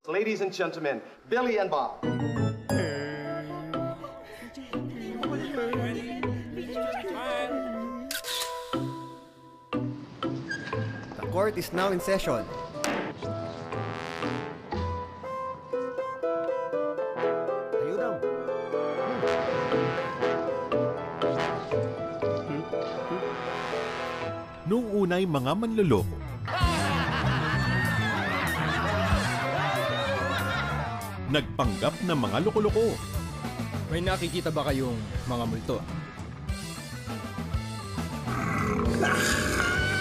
Ladies and gentlemen, Billy and Bob. The court is now in session. Tayo daw. Noong unay mga manloloko, nagpanggap na mga loko-loko. May nakikita ba kayong mga multo?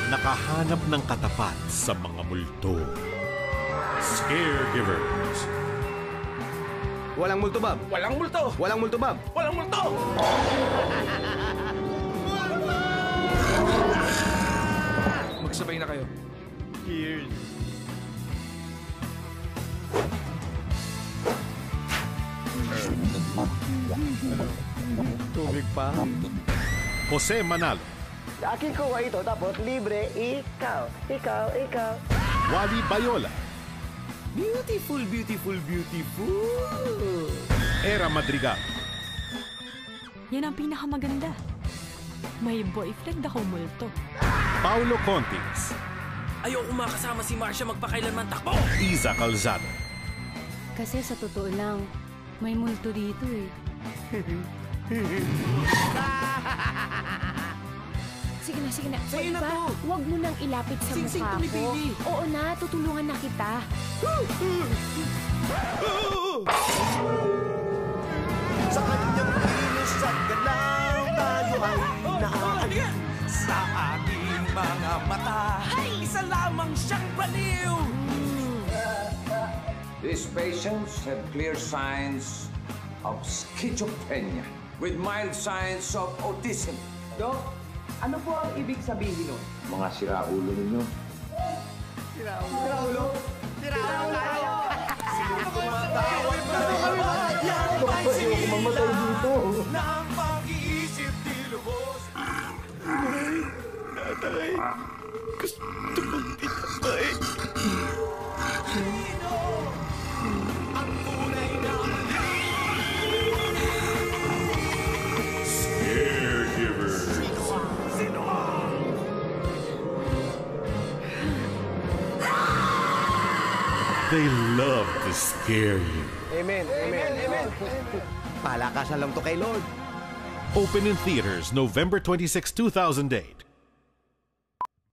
Nakahanap ng katapat sa mga multo. Scaregivers. Walang multo, Bob. Walang multo! Walang multo, Bob. Walang multo! Magsabay na kayo. Cheers. Tubig pa. Jose Manalo. Akin ko ito, tapos libre, ikaw. Wally Bayola. Beautiful, beautiful, beautiful. Era Madrigal. Yan ang pinakamaganda. May boyfriend ako multo. Paulo Contis. Ayoko makasama si Marcia magpakailanman takbo! Iza Calzado. Kasi sa totoo lang, may multo dito eh. Sige na. Pwede ba? Huwag mo nang ilapit sa mukha ko. Baby. Oo na, tutulungan na kita. Sa kanyang kilos at galaw, tayo ay naaaliw. Sa aking mga mata, isa lamang siyang baliw! These patients have clear signs of schizophrenia with mild signs of autism. Dok, ano po ang ibig sabihin nun? Mga siraulo ninyo. Mamatay dito. Nang pag-iisip di lubos. They love to scare you. Amen. Palakasan lang to kay Lord. Open in theaters November 26, 2008.